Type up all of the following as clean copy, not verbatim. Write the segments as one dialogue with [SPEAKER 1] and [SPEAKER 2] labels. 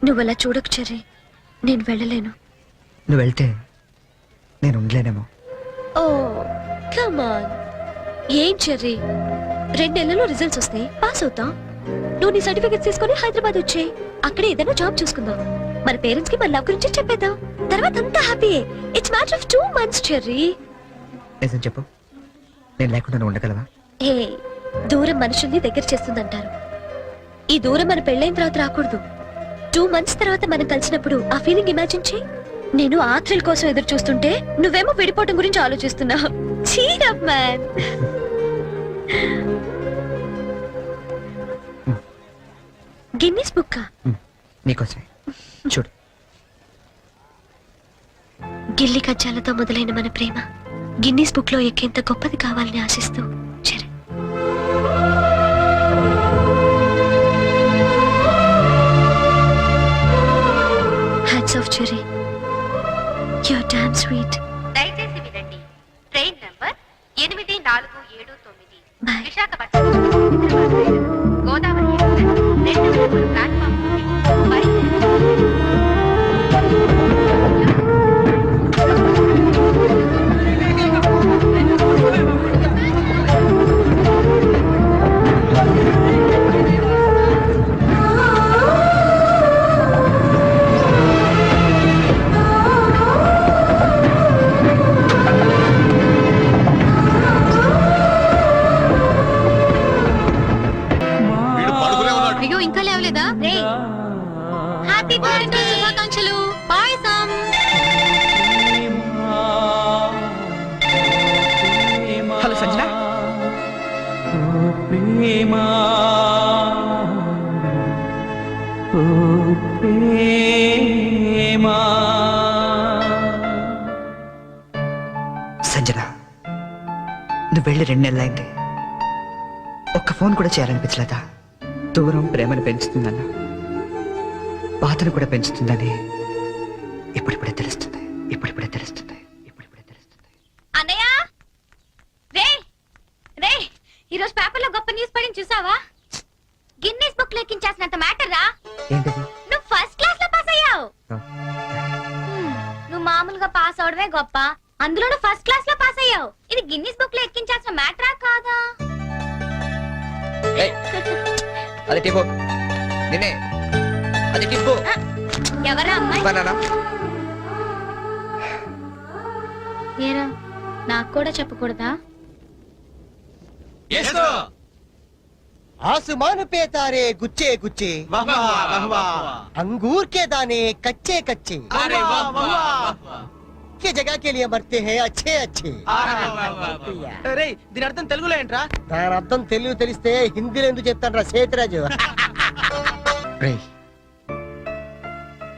[SPEAKER 1] నువ్వు అలా చూడకు చెర్రీ, నేను వెళ్ళలేను.
[SPEAKER 2] నువ్వు వెళ్తే నేను ఉండలేనేమో.
[SPEAKER 1] ఓ కమాన్, ఏం చెర్రీ, 2 నెలల్లో రిజల్ట్స్ వస్తాయి, పాస్ అవుతాం. నువ్వు నీ సర్టిఫికెట్స్ తీసుకొని హైదరాబాద్ వచ్చేయి. అక్కడే ఏదైనా జాబ్ చూసుకుందాం. మన పేరెంట్స్ కి మన లవ్ గురించి చెప్పేద్దాం. తర్వాత అంతా హ్యాపీయే. It's matter of 2 months Cherry.
[SPEAKER 2] నిజం చెప్పు, నేను లేకుండా నువ్వు ఉండగలవా?
[SPEAKER 1] ఏ, దూరం మనుషుల్ని దగ్గర చేస్తుందంటారు. ఈ దూరం మన పెళ్ళైన తర్వాత రాకూడదు. 2 months తర్వాత మనం కలిసినప్పుడు ఆ ఫీలింగ్ ఇమాజిన్ చేయి. నేను ఆ థ్రిల్ కోసం ఎదురు చూస్తుంటే నువ్వేమో విడిపోవటం గురించి ఆలోచిస్తున్నావు. Cheer up man. Guinness book
[SPEAKER 2] నీకోసమే. చూడు,
[SPEAKER 1] గిల్లి కజ్జాలతో మొదలైన మన ప్రేమ గిన్నీస్ బుక్ లో ఎక్కేంత గొప్పది కావాలని ఆశిస్తూ Charan. Hats off Cherry, you are damn sweet.
[SPEAKER 3] దయచేసి వినండి, ట్రైన్ నంబర్ 8479
[SPEAKER 1] బాయ్.
[SPEAKER 3] విశాఖపట్నం గోదావరి ఎక్స్ప్రెస్ 2వ ప్లాట్ఫామ్ నుండి బయలుదేరుతుంది.
[SPEAKER 1] అయ్యో, ఇంకా లేవలేదా? హ్యాపీ బర్త్డే, శుభాకాంక్షలు, పాయసం.
[SPEAKER 2] హలో సంజన. సంజన, నువ్వు వెళ్ళి 2 నెలలైంది. ఒక్క ఫోన్ కూడా చేయాలనిపించలేదా? దూరం ప్రేమను పెంచుతుందన్న, బాధను కూడా పెంచుతుందని ఇప్పుడిప్పుడే తెలుస్తుంది. ఇప్పుడిప్పుడే తెలుస్తుంది. ఇప్పుడిప్పుడే తెలుస్తుంది.
[SPEAKER 3] అన్నయ్య, రే రే, ఈరోజు పేపర్లో గొప్ప న్యూస్ పడింది చూసావా? గిన్నీస్ బుక్ లెక్కించాల్సినంత మ్యాటర్ రా.
[SPEAKER 2] ఏంటది?
[SPEAKER 3] నువ్వు ఫస్ట్ క్లాస్ లో పాస్ అయ్యావు.
[SPEAKER 2] ఆ.
[SPEAKER 3] నువ్వు మామూలుగా పాస్ అవడమే గొప్ప, అందులో నువ్వు ఫస్ట్ క్లాస్ లో పాస్ అయ్యావు. ఇది గిన్నీస్ బుక్ లో ఎక్కించాల్సిన మ్యాటరా కాదా?
[SPEAKER 2] అది టిప్పు, నిన్నే. అది టిప్పు.
[SPEAKER 3] ఎవరా అమ్మాయి?
[SPEAKER 2] బనానా.
[SPEAKER 3] ఏరా, నాకు కూడా చెప్పకూడదా?
[SPEAKER 4] आसमान पे तारे गुच्छे गुच्छे,
[SPEAKER 5] वाह वाह वाह वाह,
[SPEAKER 4] अंगूर के दाने कच्चे कच्चे,
[SPEAKER 5] अरे वाह वाह,
[SPEAKER 4] के जगह के लिए मरते हैं अच्छे अच्छे.
[SPEAKER 5] అరే దీని అర్థం తెలుగులో ఏంట్రా?
[SPEAKER 4] దాని అర్థం తెలుగు తెలిస్తే హిందీలో ఎందుకు చెప్తాను రా సేతురాజు. రేయ్,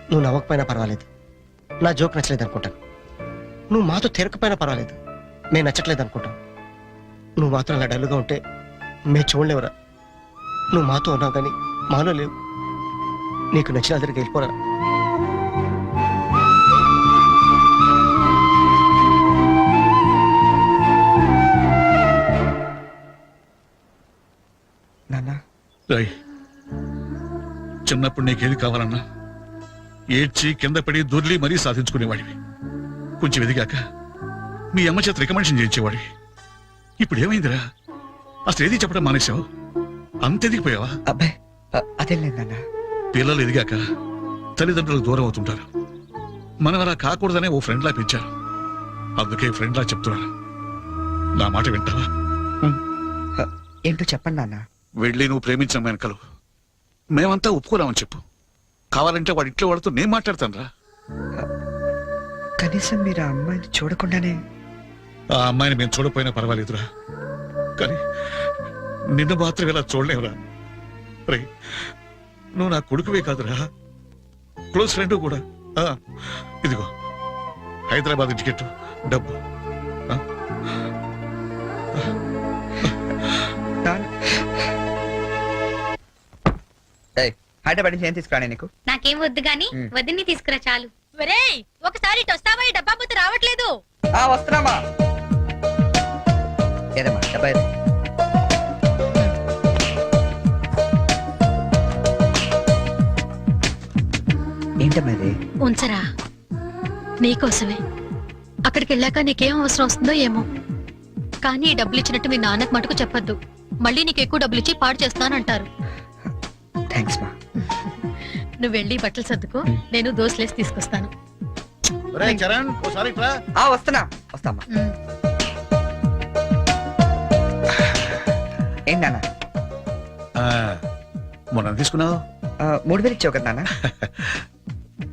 [SPEAKER 4] నువ్వు నవ్వకపోయినా పర్వాలేదు, నా జోక్ నచ్చలేదు అనుకుంటాను. నువ్వు మాతో తిరగకపోయినా పర్వాలేదు, మేము నచ్చట్లేదు అనుకుంటాం. నువ్వు మాత్రం అలా డల్లుగా ఉంటే మేము చూడలేవురా. నువ్వు మాతో ఉన్నావు కానీ మాలో లేవు. నీకు నచ్చిన దగ్గరికి వెళ్ళిపోరా.
[SPEAKER 2] నాన్న,
[SPEAKER 6] రాయ్, చిన్నప్పుడు నీకేది కావాలన్నా ఏడ్చి కింద పడి దొర్లి మరీ సాధించుకునేవాడివి. కొంచెం ఎదిగాక మీ అమ్మ చేత రికమెండేషన్ చేయించేవాడివి. ఇప్పుడు ఏమైందిరా? అసలు ఏది చెప్పడం మానేశావు? అంత ఎదిగిపోయావా?
[SPEAKER 2] అబ్బాయి, అదేం లేదు నాన్న.
[SPEAKER 6] పిల్లలు ఎదిగాక తల్లిదండ్రులకు దూరం అవుతుంటారు. మనం అలా కాకూడదనే ఓ ఫ్రెండ్లా పెంచారు. అందుకే ఫ్రెండ్లా చెప్తున్నాను, నా మాట వింటావా?
[SPEAKER 2] ఏంటో చెప్పండి నాన్న.
[SPEAKER 6] వెళ్ళి నువ్వు ప్రేమించిన వెనకలు మేమంతా ఒప్పుకోరామని చెప్పు. కావాలంటే వాడి ఇంట్లో వాడితో నేను మాట్లాడతాను రా.
[SPEAKER 2] కనీసం మీరు ఆ అమ్మాయిని చూడకుండానే.
[SPEAKER 6] ఆ అమ్మాయిని మేము చూడపోయినా పర్వాలేదురా, కానీ నిన్ను మాత్రం ఇలా చూడలేవురా. రే, నువ్వు నా కొడుకువే కాదురా, క్లోజ్ ఫ్రెండ్ కూడా. ఇదిగో హైదరాబాద్ టికెట్, డబ్బు.
[SPEAKER 2] హైదరాబాద్ నుంచి ఏం తీసుకురానే నీకు?
[SPEAKER 3] నాకేం వద్దు గాని వదిన్ని తీసుకురా చాలు.
[SPEAKER 1] ఒకసారి ఇటు వస్తావా? ఈ డబ్బా బుద్ధి రావట్లేదు.
[SPEAKER 2] వస్తున్నామా? ఏదమ్మా డబ్బా? ఏంటమ్మా ఇది?
[SPEAKER 7] ఉంచరా నీకోసమే. అక్కడికి వెళ్ళాక నీకేం అవసరం వస్తుందో ఏమో, కానీ ఈ డబ్బులు ఇచ్చినట్టు మీ నాన్నకు మటుకు చెప్పొద్దు. మళ్ళీ నీకు ఎక్కువ డబ్బులు ఇచ్చి పాడు చేస్తానంటారు.
[SPEAKER 2] థ్యాంక్స్ మా.
[SPEAKER 7] నువ్వు వెళ్ళి బట్టలు సర్దుకో, నేను దోశలేసి తీసుకొస్తాను.
[SPEAKER 6] చరణ్ ఓసారి ఇట్రా.
[SPEAKER 2] వస్తున్నా వస్తామ్మా.
[SPEAKER 7] ఉమ్.
[SPEAKER 2] ఏంటి నాన్న?
[SPEAKER 6] మొన్న తీసుకున్నావు
[SPEAKER 2] 3000 ఇచ్చావు కదా నాన్న?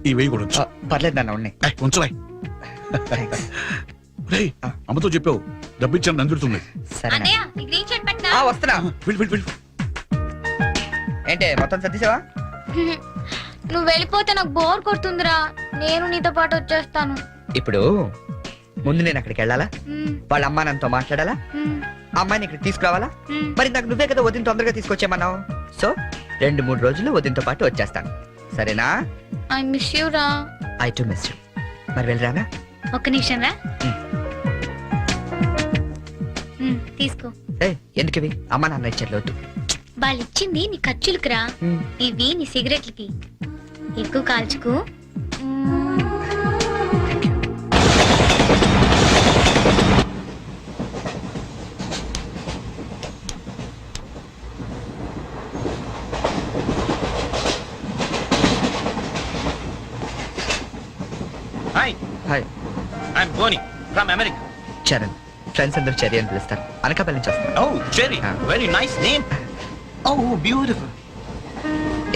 [SPEAKER 6] ఈ వెయ్యి కూడా ఉంచు.
[SPEAKER 2] పర్లేదు నాన్న, ఉన్నాయి.
[SPEAKER 6] ఉంచురాయ్.
[SPEAKER 2] థ్యాంక్స్.
[SPEAKER 6] రేయ్ అమ్మతో చెప్పావు డబ్బు ఇచ్చాను నందుడుతుంది.
[SPEAKER 2] సరే
[SPEAKER 3] అన్నయ్య నీ గ్రీన్ షర్ట్ పెట్టినా
[SPEAKER 2] వస్తున్నా.
[SPEAKER 6] వెళ్ళి వెళ్ళి వెళ్ళి.
[SPEAKER 2] ఏంటి మొత్తం సర్దిసావా?
[SPEAKER 3] నువ్వు వెళ్ళిపోతే నాకు బోర్ కొడుతుందిరా. నేను నీతో పాటు వచ్చేస్తాను.
[SPEAKER 2] ఇప్పుడు ముందు నేను అక్కడికి వెళ్ళాలా? వాళ్ళ అమ్మా నాన్నతో మాట్లాడాలా? అమ్మాయిని ఇక్కడ తీసుకురావాలా? మరి నాకు నువ్వే కదా వదిన తొందరగా తీసుకొచ్చేమన్నావు. సో 2-3 రోజులు వదినతో పాటు వచ్చేస్తాను, సరేనా?
[SPEAKER 3] ఐ మిస్ యూ రా.
[SPEAKER 2] I to miss you. మరి వెళ్ళరానా?
[SPEAKER 3] ఒక్క నిమిషం రా. తీసుకో.
[SPEAKER 2] ఎందుకు ఇవి? అమ్మా నాన్న ఇచ్చారు, వద్దు.
[SPEAKER 3] వాళ్ళు ఇచ్చింది నీ ఖర్చులకు రా, ఇవి నీ సిగరెట్లకి. ఎక్కువ కాల్చుకో.
[SPEAKER 5] Hi,
[SPEAKER 2] hi,
[SPEAKER 5] I'm going from America.
[SPEAKER 2] Charan. Friends అందరూ చెర్రీ అని పిలుస్తారు. అనకాపల్లి నుంచి వస్తాను.
[SPEAKER 5] Oh Cherry, very nice name. Oh beautiful.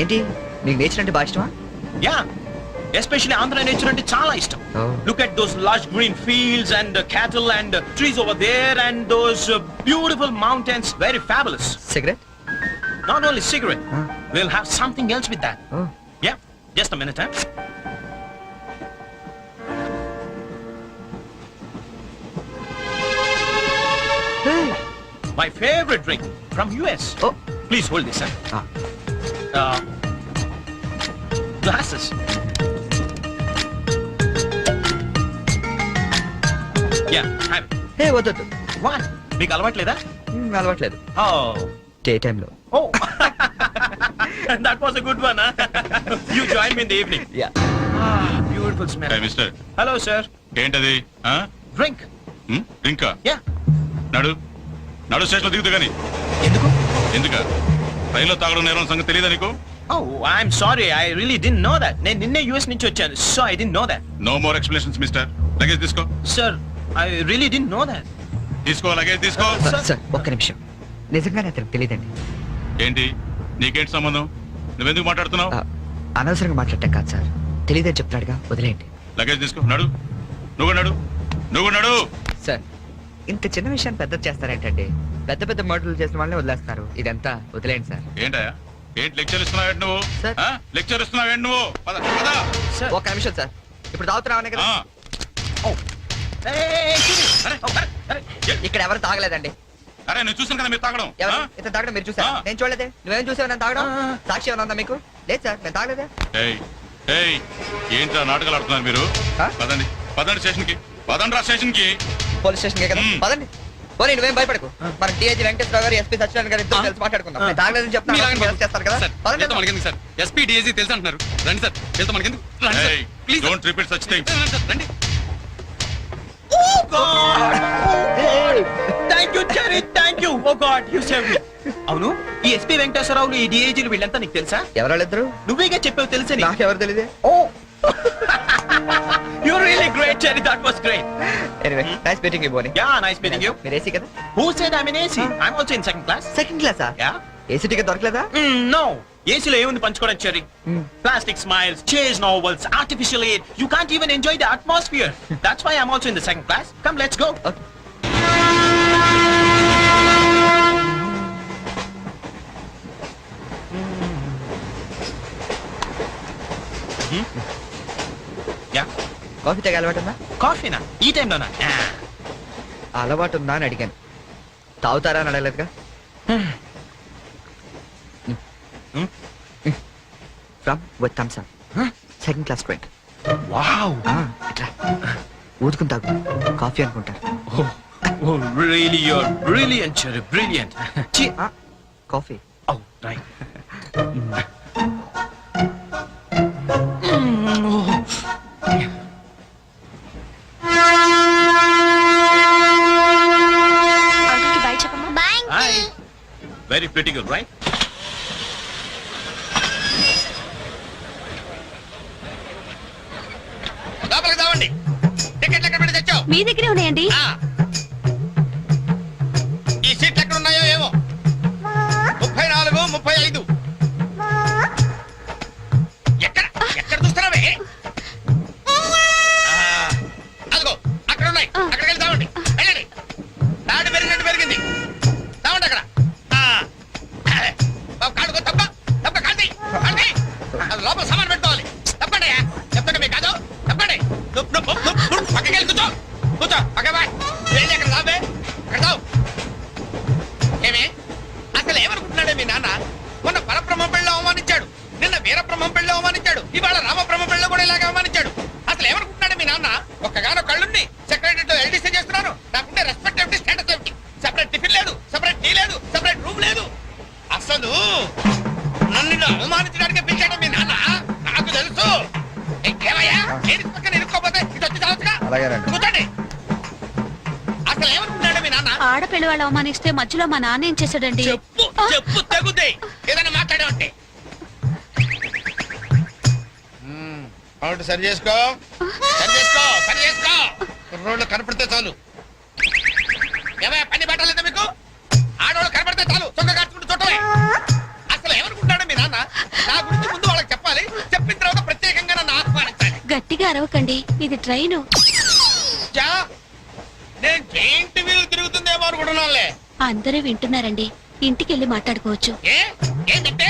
[SPEAKER 2] ఏంటి నీకు నేచర్ అంటే బాగా ఇష్టమా?
[SPEAKER 5] యా, ఎస్పెషల్లీ ఆంధ్ర నేచర్ అంటే చాలా ఇష్టం. Look at those large green fields and cattle and trees over there and those beautiful mountains. Very fabulous.
[SPEAKER 2] Cigarette?
[SPEAKER 5] Not only cigarette, we'll have something else with that.
[SPEAKER 2] Oh.
[SPEAKER 5] Yeah, just a minute, huh? My favorite drink from US.
[SPEAKER 2] Oh.
[SPEAKER 5] Please hold this, huh? Glasses. Yeah, have it.
[SPEAKER 2] హే వద్దు.
[SPEAKER 5] What? మీకు అలవాట్లేదా?
[SPEAKER 2] అలవాట్లేదు.
[SPEAKER 5] Oh.
[SPEAKER 2] Day టైంలో.
[SPEAKER 5] Oh. That was a good one, huh? You join me in the evening.
[SPEAKER 2] Yeah.
[SPEAKER 5] Ah, beautiful smell.
[SPEAKER 6] Hey, mister.
[SPEAKER 5] Hello, sir.
[SPEAKER 6] ఏంటది?
[SPEAKER 5] Drink.
[SPEAKER 6] ఇంకా
[SPEAKER 5] Yeah.
[SPEAKER 6] నడు నడు station దిగుతు గాని.
[SPEAKER 5] ఎందుకు?
[SPEAKER 6] ఎందుక రైల్లో తాగడం నేరం సంగతి తెలియదా నీకు?
[SPEAKER 5] Oh, I'm sorry. I really didn't know that. నేను నిన్నే US నుంచి వచ్చాను, so I didn't know that.
[SPEAKER 6] No more explanations mister. Luggage తీసుకో.
[SPEAKER 5] Sir, I really didn't know that.
[SPEAKER 6] తీసుకో లగేజ్ తీసుకో.
[SPEAKER 2] సార్ ఒక్క నిమిషం, నిజంగానే అతనికి తెలియదండి.
[SPEAKER 6] ఏంటి నీకేంటి సంబంధం? నువ్వెందుకు మాట్లాడుతున్నావు?
[SPEAKER 2] అనవసరంగా మాట్లాడటం కాదు సార్, తెలియదని చెప్తాడుగా, వదిలేయండి.
[SPEAKER 6] లగేజ్ తీసుకో. నడు నువ్వు నడు నువ్వు నడు.
[SPEAKER 2] సార్ ఇంత చిన్న విషయాన్ని పెద్ద చేస్తారేంటండి? పెద్ద పెద్ద మర్డర్లు చేసిన వాళ్ళని వదిలేస్తున్నారు, ఇదంతా వదిలేయండి సార్.
[SPEAKER 6] ఏంటయ్యా ఏంటి లెక్చర్ ఇస్తున్నావు నువ్వు?
[SPEAKER 2] సార్.
[SPEAKER 6] లెక్చర్ ఇస్తున్నావు నువ్వు? పద పద.
[SPEAKER 5] Sir.
[SPEAKER 2] ఒక్క నిమిషం సార్, ఇప్పుడు తాగుతున్నావనే కదా?
[SPEAKER 5] Oh. Hey, అరే, అరే.
[SPEAKER 2] ఇక్కడ ఎవరు తాగలేదండి.
[SPEAKER 6] అరే నేను చూసాను కదా మీరు తాగడం.
[SPEAKER 2] ఎవరు ఇతను తాగడం మీరు చూసారా?
[SPEAKER 6] ఆ.
[SPEAKER 2] నేను చూడలేదే. నువ్వేం చూసావు నేను తాగడం?
[SPEAKER 5] ఆ.
[SPEAKER 2] సాక్షి ఏమైనా ఉందా మీకు? లేదు సార్, నేను తాగలేదే.
[SPEAKER 6] ఏయ్ ఏయ్ ఏంట్రా నాటకాలు ఆడుతున్నారు మీరు?
[SPEAKER 2] ఆ?
[SPEAKER 6] పదండి పదండి స్టేషన్ కి. పదండి రా స్టేషన్ కి.
[SPEAKER 2] పోలీస్ స్టేషన్ కదా, పదండి. పోనీ నువ్వేం భయపడకు. మన డిఐజీ వెంకటేశ్వర గారు, ఎస్పీ సత్యనారాయణ గారు ఇద్దరు కలిసి మాట్లాడుకుందాం. నేను తాగలేదని చెప్తాను, చేస్తారు కదా. పదండి.
[SPEAKER 8] సార్ ఎస్పీ డిఐజీ తెలుసు అంటున్నారు. రండి సార్, వెళ్తాం మనకెందుకు? రండి సార్,
[SPEAKER 6] ఏయ్
[SPEAKER 8] please sir.
[SPEAKER 6] Don't repeat such things.
[SPEAKER 8] రండి.
[SPEAKER 5] Oh God! Thank you, Jerry. Thank you. Oh God, you saved me. అవును, ఈ ఎస్పీ వెంకటేశ్వరరావులు, ఈ డిఐజీలు వీళ్ళంతా నీకు తెలుసా?
[SPEAKER 2] ఎవరాళ్ళిద్దరు?
[SPEAKER 5] నువ్వేగా చెప్పావు తెలుసని.
[SPEAKER 2] నాకెవరు తెలియదే.
[SPEAKER 5] Oh. You're really great, Jerry. That was great.
[SPEAKER 2] Anyway nice meeting you Boney.
[SPEAKER 5] Yeah, nice meeting you.
[SPEAKER 2] మీరు ఏసీ కదా?
[SPEAKER 5] Who said I'm in AC? I'm also in second class.
[SPEAKER 2] Second క్లాసా?
[SPEAKER 5] Yeah.
[SPEAKER 2] ఏసీ టికెట్ దొరకలేదా?
[SPEAKER 5] No. ఏసీలో ఏముంది పంచుకోవడం, cherry? Plastic smiles, chase novels, artificial air. You can't even enjoy the atmosphere. That's why I'm also in the second class. Come, let's go.
[SPEAKER 2] Okay.
[SPEAKER 5] Yeah.
[SPEAKER 2] Coffee తాగే అలవాటు ఉందా?
[SPEAKER 5] కాఫీనా? ఈ టైంలోనా?
[SPEAKER 2] అలవాటు ఉందా అని అడిగాను, తాగుతారా అని అడగలేదుగా. From with thumbs up, second class drink.
[SPEAKER 5] Wow.
[SPEAKER 2] ఇట్లా ఊదుకుని తాగు, కాఫీ అనుకుంటారు.
[SPEAKER 5] Oh, really, you're brilliant, Cherry. Brilliant.
[SPEAKER 2] Coffee.
[SPEAKER 5] Oh, right. Very pretty girl right?
[SPEAKER 2] లోపలికి రావండి. టికెట్లు ఎక్కడ పెట్టి తెచ్చావు?
[SPEAKER 1] మీ దగ్గరే ఉన్నాయండి.
[SPEAKER 2] ఈ సీట్లు ఎక్కడ ఉన్నాయో ఏమో. 34, 35. ఎక్కడ ఎక్కడ చూస్తున్నావే? అదిగో అక్కడ ఉన్నాయి. అక్కడికి వెళ్ళి తావండి. వెళ్ళండి. తాడు పెరిగినట్టు పెరిగింది. తావండి అక్కడ. కాడుకో తప్ప తప్ప కాంతి కాంతి. అది లోపల సామాన్ పెట్టుకోవాలి. తప్పండి చెప్తాడు మీకు కాదు. తప్పండి. పక్కకి వెళ్ళి కూర్చో. కూర్చో పక్క బాయ్. వెళ్ళి అక్కడ తావే. అక్కడ తావు. ఏమే అసలు ఏమనుకుంటున్నాడే మీ నాన్న? మొన్న పరబ్రహ్మ పెళ్ళి అవమానించాడు, నిన్న వీరబ్రహ్మ పెళ్ళి అవమానించాడు, ఇవాళ రామబ్రహ్మ పెళ్ళి కూడా ఇలాగ అవమానించాడు. అసలు ఏమనుకుంటున్నాడే మీ నాన్న? ఒక్కగానో కళ్ళుండి సెక్రటరీతో ఎల్డీసీ చేస్తున్నాను. నాకుండే రెస్పెక్ట్ ఏమిటి, స్టేటస్ ఏమిటి? సెపరేట్ టిఫిన్ లేదు, సెపరేట్ టీ లేదు, సెపరేట్ రూమ్ లేదు. అసలు నన్ను ఇలా అవమానించడానికి పిలిచాడు మీ నాన్న. నాకు తెలుసు. ఏమయ్యా లేడీస్ పక్కన ఇరుక్కోపోతే ఇది వచ్చి చావచ్చుగా. కూర్చోండి. అసలు ఏమనుకుంటున్నాడు మీ నాన్న?
[SPEAKER 1] ఆడపిల్ల వాళ్ళు అవమానిస్తే మధ్యలో మా నాన్న ఏం చేశాడండి?
[SPEAKER 2] చెప్పు చెప్పు తగ్గుతాయి. ఏదైనా మాట్లాడే ఉంటే అవును. సరి చేసుకో సరి చేసుకో సరి చేసుకో. రోడ్లు కనపడితే చాలు. ఏమయ్య పని పట్టలేదా మీకు? ఆడవాళ్ళు కనపడితే చాలు చొక్క కాచుకుంటూ చూడటమే. అసలు ఏమనుకుంటాడు మీ నాన్న? నా గురించి ముందు వాళ్ళకి చెప్పాలి. చెప్పిన తర్వాత ప్రత్యేకంగా నన్ను ఆహ్వానించాలి.
[SPEAKER 1] గట్టిగా అరవకండి, ఇది ట్రైన్.
[SPEAKER 2] జా, నేను జైంట్ వీల్ తిరుగుతుందేమో అనుకుంటున్నానులే.
[SPEAKER 1] అందరూ వింటున్నారండి, ఇంటికి వెళ్ళి మాట్లాడుకోవచ్చు.
[SPEAKER 2] ఏంటంటే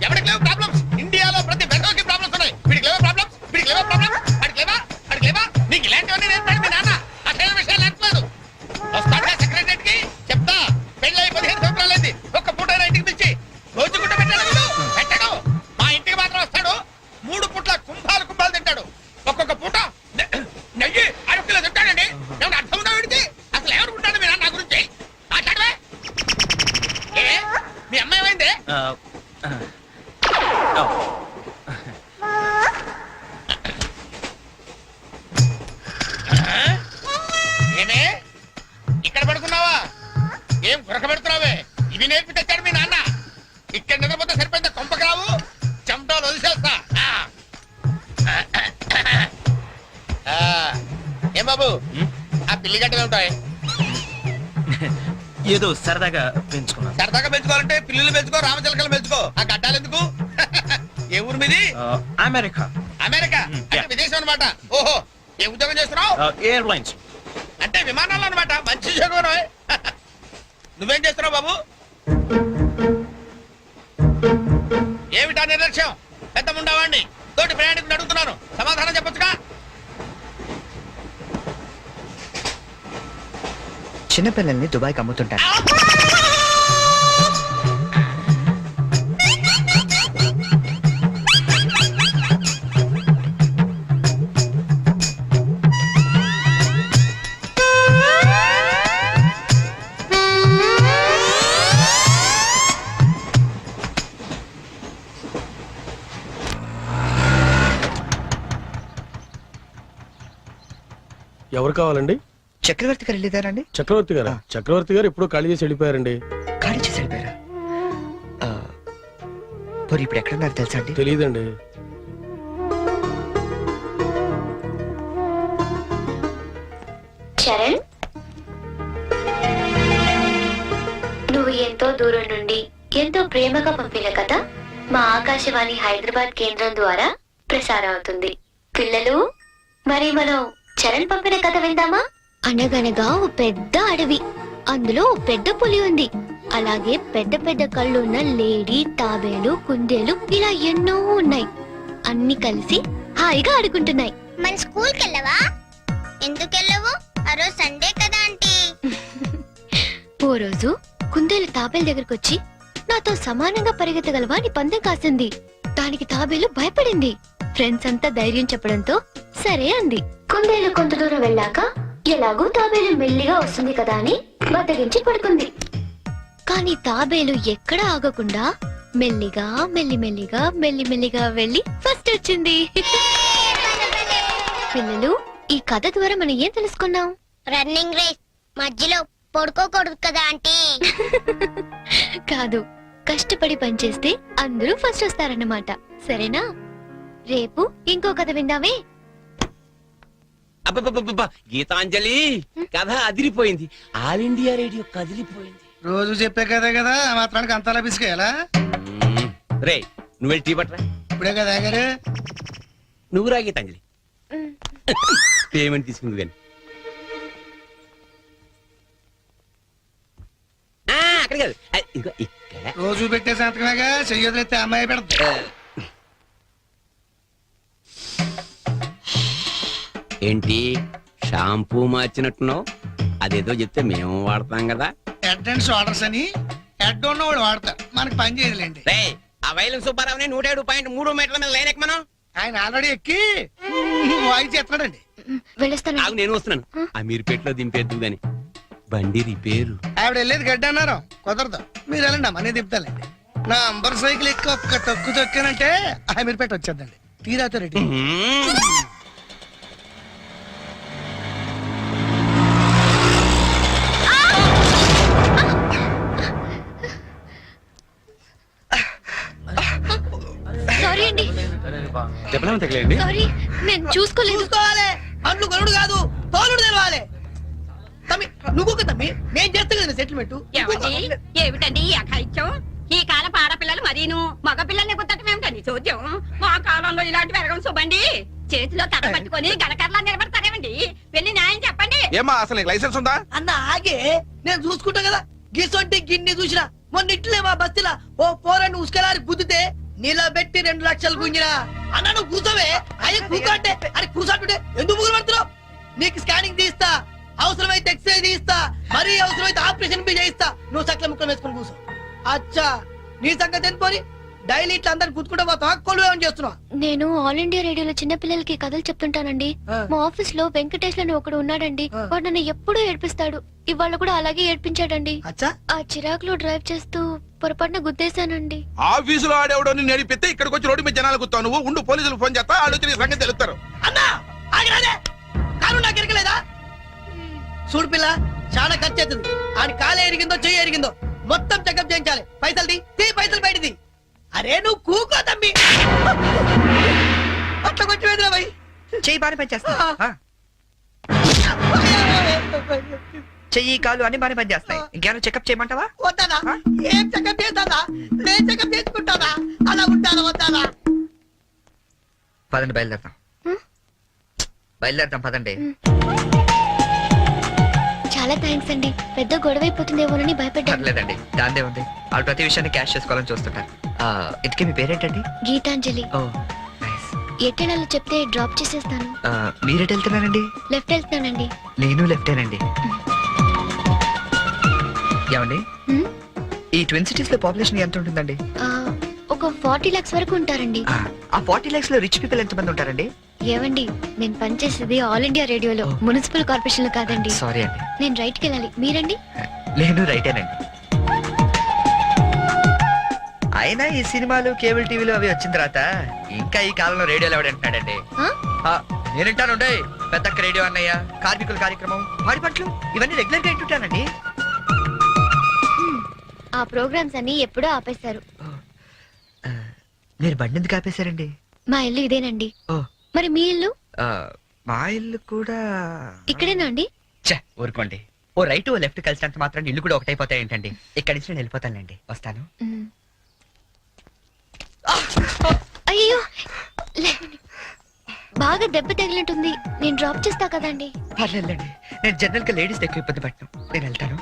[SPEAKER 2] ఎవరికి లేవు ప్రాబ్లమ్స్? ఇండియాలో ప్రతి వెధవకి ప్రాబ్లమ్స్ ఉన్నాయి. వీడికి లేవా ప్రాబ్లమ్స్? వీడికి లేవా ప్రాబ్లమ్స్? అడిగి లేవా? అడిగి లేవా? నీకు ఇలాంటివన్నీ నేర్పాడు మీ నాన్న. అసలు విషయాలు నేర్పలేదు. వస్తాడా సెక్రటరీ కి? చెప్తా. పెళ్ళి 15 సంవత్సరాలైంది. ఒక్క పూట ఇంటికి పిలిచి రోజు గుట్ట పెట్టాడు. మా ఇంటికి మాత్రం వస్తాడు. 3 పూట్ల కుంభాలు తింటాడు. ఒక్కొక్క పూట నెయ్యి 6 కిలో తింటాడండి. ఏమన్నా అర్థం ఉందా వీడికి? అసలు ఏమనుకుంటాడు మీ నాన్న నా గురించి? మాట్లాడవే. మీ అమ్మాయి ఏమైంది? ఏమే ఇక్కడ పడుకున్నావా? ఏం గురక పెడుతున్నావే? ఇవి నేర్పి తెచ్చాడు మీ నాన్న. ఇక్కడ నిద్రపోతే సరిపోయింది. కొంపకి రావు, చెమటలు వదిలేస్తా. ఏం బాబు ఆ పిల్లి గడ్డలు ఉంటాయి?
[SPEAKER 5] ఏదో సరదాగా పెంచుకున్నాను.
[SPEAKER 2] సరదాగా పెంచుకోవాలంటే పిల్లులు పెంచుకో, రామచిలకలు పెంచుకో. ఆ గడ్డాలు ఎందుకు? ఏ ఊరు మీది?
[SPEAKER 5] అమెరికా.
[SPEAKER 2] అమెరికా అంటే విదేశం అనమాట. ఓహో, ఏ ఉద్యోగం చేస్తున్నావు?
[SPEAKER 5] ఎయిర్లైన్స్.
[SPEAKER 2] అంటే విమానాలు అనమాట. మంచి ఉద్యోగం. నువ్వేం చేస్తున్నావు బాబు? ఏమిటా నిర్లక్ష్యం? పెద్ద ఉండవాడిని తోటి ప్రయాణికుని అడుగుతున్నాను, సమాధానం చెప్పొచ్చుగా.
[SPEAKER 9] చిన్నపిల్లల్ని దుబాయ్కి అమ్ముతుంటారు.
[SPEAKER 10] ఎవరు కావాలండి?
[SPEAKER 9] చక్రవర్తి గారు వెళ్ళేదారండి?
[SPEAKER 10] చక్రవర్తి గారు చక్రవర్తి గారు ఎప్పుడో ఖాళీ చేసి వెళ్ళిపోయారండి.
[SPEAKER 9] ఖాళీ చేసి వెళ్ళిపోయారా? మరి ఇప్పుడు ఎక్కడున్నారు తెలుసా అండి?
[SPEAKER 10] తెలియదండి.
[SPEAKER 1] చరణ్, నువ్వు ఎంతో దూరం నుండి ఎంతో ప్రేమగా పంపిన కథ మా ఆకాశవాణి హైదరాబాద్ కేంద్రం ద్వారా ప్రసారం అవుతుంది. పిల్లలు, మరి మనం చరణ్ పంపిన కథ విందామా? అనగనగా ఓ పెద్ద అడవి, అందులో ఓ పెద్ద పులి ఉంది. అలాగే పెద్ద పెద్ద కళ్ళున్న లేడీ, తాబేలు, కుందేలు ఇలా ఎన్నో ఉన్నాయి. అన్ని కలిసి హాయిగా ఆడుకుంటున్నాయి.
[SPEAKER 3] మన స్కూల్ కి వెళ్ళవా? ఎందుకు వెళ్ళవు? ఆ రోజు సండే కదా ఆంటీ.
[SPEAKER 1] ఓ రోజు కుందేలు తాబేలు దగ్గరకు వచ్చి, నాతో సమానంగా పరిగెత్తగలవా అని పందెం కాసింది. దానికి తాబేలు భయపడింది. ఫ్రెండ్స్ అంతా ధైర్యం చెప్పడంతో సరే అంది. కుందేలు కొంత దూరం వెళ్ళాక ఎలాగూ తాబేలు మెల్లిగా వస్తుంది కదా అని బద్దగించి పడుకుంది. కానీ తాబేలు ఎక్కడా ఆగకుండా మెల్లిగా మెల్లిమెల్లిగా వెళ్ళి ఫస్ట్ వచ్చింది. పిల్లలు, ఈ కథ ద్వారా మనం ఏం తెలుసుకున్నాం?
[SPEAKER 3] రన్నింగ్ రేస్ మధ్యలో పడుకోకూడదు కదా ఆంటీ.
[SPEAKER 1] కాదు, కష్టపడి పనిచేస్తే అందరూ ఫస్ట్ వస్తారన్నమాట. సరేనా? రేపు ఇంకో కథ విందామే.
[SPEAKER 11] అబ్బబ్బబ్బబ్బ, గీతాంజలి కథ అదిరిపోయింది. ఆల్ ఇండియా రేడియో కదిలిపోయింది.
[SPEAKER 4] రోజు చెప్పే కదే కదా మాత్రానికి అంతలా పిసికేయాలా?
[SPEAKER 11] రే నువ్వు వెళ్ళి టీ పట్టరా.
[SPEAKER 4] ఇప్పుడే కదా గారు.
[SPEAKER 11] నువ్వు రా గీతాంజలి. పేమెంట్ తీసుకుంది కానీ అక్కడ కాదు, ఇదిగో ఇక్కడ.
[SPEAKER 4] రోజు పెట్టే సంతకమేగా, చెయ్యొదిలేస్తే అమ్మాయి పెడతా.
[SPEAKER 11] ఏంటి షాంపూ మార్చినట్టున్నావు? అదేదో చెప్తే మేము వాడతాం కదా.
[SPEAKER 4] హెడ్ అండ్ షోల్డర్స్ అని హెడ్ ఉన్నవాడు వాడతారు, మనకి పని చేయదులేండి.
[SPEAKER 11] రే ఆ వైలం సుబ్బారావుని 107.3 మీటర్ల మీద లైన్ ఎక్కమను.
[SPEAKER 4] ఆయన ఆల్రెడీ ఎక్కి వాయిస్ చేస్తున్నాడండి.
[SPEAKER 1] వెళ్ళొస్తాను.
[SPEAKER 11] ఆగు, నేను వస్తున్నాను. అమీర్పేటలో దింపేద్దు గాని బండి రిపేరు.
[SPEAKER 4] ఆవిడ వెళ్ళేది గడ్డి అన్నారు, కుదరదు. మీరు వెళ్ళండి అమ్మా, నేను దింపుతానండి. నా అంబర్ సైకిల్ ఎక్కి ఒక్క తొక్కు తొక్కానంటే అమీర్పేట వచ్చేద్దండి. తీరాతో రెడ్డి.
[SPEAKER 1] సారీ అండి,
[SPEAKER 11] చెప్పలేము తగలేండి.
[SPEAKER 1] సారీ, నేను చూసుకోలేదు.
[SPEAKER 4] చూసుకోవాలి, అన్ను కొనుడు కాదు, తోలుడు తెలవాలి. తమ్మి నువ్వు తమ్మి, నేను చేస్తా కదా సెటిల్మెంట్.
[SPEAKER 3] ఏమిటండి ఈ అఘాయిత్యం? ఈ కాలం ఆడపిల్లలు మరీను మగ పిల్లల్ని గుద్దటం ఏమిటండి చూద్దాం. మా కాలంలో ఇలాంటి వెరగం చూబండి. చేతిలో కథ పట్టుకొని గణకర్లా నిలబడతారేమండి? వెళ్ళి న్యాయం చెప్పండి.
[SPEAKER 5] ఏమా అసలు నీకు లైసెన్స్ ఉందా?
[SPEAKER 4] అన్న ఆగే, నేను చూసుకుంటా కదా. గిసొంటి గిన్ని చూసినా మొన్న ఇట్లే మా బస్తీలా ఓ పోరని ఉసుకలారి గుద్దితే నిలబెట్టి 2 లక్షలు గుంజినా. అన్న నువ్వు కూర్చోవే. అయ్యి కూకో అంటే అరే కూర్చోంటుంటే ఎందుకు ముగ్గురు పడుతున్నావు? నీకు స్కానింగ్ తీస్తా, అవసరమైతే ఎక్స్రే తీస్తా, మరీ అవసరమైతే ఆపరేషన్ బి చేయిస్తా. నువ్వు సకల ముక్కలు వేసుకొని కూర్చో. అచ్చా, నీ సంగతి ఎందుకోని డైలీ ఇట్లా అందరు గుర్తుకుంటా పోతా కొలువేమని చేస్తున్నావు.
[SPEAKER 1] నేను ఆల్ ఇండియా రేడియోలో చిన్న పిల్లలకి కథలు చెప్తుంటానండి. మా ఆఫీస్ లో వెంకటేష్ అని ఒకడు ఉన్నాడండి. వాడు నన్ను ఎప్పుడూ ఏడ్పిస్తాడు. ఇవాళ కూడా అలాగే ఏడ్పించాడండి.
[SPEAKER 4] అచ్చా,
[SPEAKER 1] ఆ చిరాకులో డ్రైవ్ చేస్తూ పొరపాటున గుద్దేశానండి.
[SPEAKER 5] ఆఫీసులో ఆడేవాడు నడిపితే ఇక్కడికి వచ్చి రోడ్డు మీద జనాలు గుర్తావు. నువ్వు ఉండు, పోలీసులు ఫోన్ చేస్తా, ఆలోచన ఈ సంగతి తెలుస్తారు.
[SPEAKER 4] అన్నా ఆగిరాదే, కారు నాకు ఎరగలేదా? చూడు పిల్ల, చాలా ఖర్చు అవుతుంది. ఆడి కాలు ఎరిగిందో చెయ్యి ఎరిగిందో మొత్తం చెకప్ చేయించాలి. పైసలు తీ పైసలు బయటది. అరే నువ్వు కూకో తమ్మి. అట్లా కొంచెం ఎదురా భయ్.
[SPEAKER 2] చెయ్యి బాగానే పనిచేస్తా. చెయ్యి కాలు అన్ని బాగానే పనిచేస్తాయి. ఇంకేమైనా చెకప్ చేయమంటావా?
[SPEAKER 4] వద్దానా? ఏం చెకప్ చేస్తానా? నేను చెకప్ చేసుకుంటానా? అలా ఉంటానా వద్దానా?
[SPEAKER 2] పదండి, బయలుదేరతాం. బయలుదేరతాం, పదండి.
[SPEAKER 1] చాలా థ్యాంక్స్ అండి. పెద్ద గొడవ అయిపోతుందేమోనని భయపడ్డాను.
[SPEAKER 2] పర్లేదండి, దాందే ఉంది. వాళ్ళు ప్రతి విషయాన్ని క్యాష్ చేసుకోవాలని చూస్తుంటారు. ఇంతకీ మీ పేరేంటండి?
[SPEAKER 1] గీతాంజలి.
[SPEAKER 2] ఓ నైస్.
[SPEAKER 1] ఎట్టెళ్ళాలో చెప్తే డ్రాప్ చేసేస్తాను.
[SPEAKER 2] మీరెటు వెళ్తున్నారండి?
[SPEAKER 1] లెఫ్ట్ వెళ్తున్నానండి.
[SPEAKER 2] నేను లెఫ్టేనండి. ఏమండి,
[SPEAKER 1] హ్మ్?
[SPEAKER 2] ఈ ట్విన్ సిటీస్ లో పాపులేషన్ ఎంత ఉంటుందండి?
[SPEAKER 1] ఒక 40 lakhs వరకు ఉంటారండి.
[SPEAKER 2] ఆ 40 lakhs లో రిచ్ పీపుల్ ఎంత మంది ఉంటారండి?
[SPEAKER 1] ఏవండి, నేను పనిచేసేది ఆల్ ఇండియా రేడియోలో, మున్సిపల్ కార్పొరేషన్ లో కాదండి.
[SPEAKER 2] సారీ అండి.
[SPEAKER 1] నేను రైట్కి వెళ్ళాలి, మీరండి?
[SPEAKER 2] నేను రైటేనండి. అయినా ఈ సినిమాలు కేబుల్ టీవీలు అవి వచ్చిన తర్వాత ఇంకా ఈ కాలంలో రేడియోలో ఎవడంటున్నాడండి? నేనంటాను, పెద్ద రేడియో అన్నయ్య, కార్మికుల కార్యక్రమం, పాడి పంటలు ఇవన్నీ రెగ్యులర్ గా వింటుంటానండి.
[SPEAKER 1] ఆ ప్రోగ్రామ్స్ అన్ని ఎప్పుడో ఆపేశారు.
[SPEAKER 2] మీరు బండి ఎందుకు ఆపేశారండి?
[SPEAKER 1] మా ఇల్లు ఇదేనండి.
[SPEAKER 2] ఓ,
[SPEAKER 1] మరి మీ ఇల్లు?
[SPEAKER 2] మా ఇల్లు కూడా
[SPEAKER 1] ఇక్కడేనా అండి?
[SPEAKER 2] ఊరుకోండి. ఓ రైట్ ఓ లెఫ్ట్ కలిసినంత మాత్రం ఇల్లు కూడా ఒకటైపోతాయి ఏంటండి? ఇక్కడి నుంచి నేను వెళ్ళిపోతానండి. వస్తాను.
[SPEAKER 1] అయ్యో, బాగా దెబ్బ తగిలినట్టుంది. నేను డ్రాప్ చేస్తా కదండి.
[SPEAKER 2] పర్లేదండి, నేను జనరల్ గా లేడీస్ ఎక్కువ ఇబ్బంది పట్టను. నేను వెళ్తాను.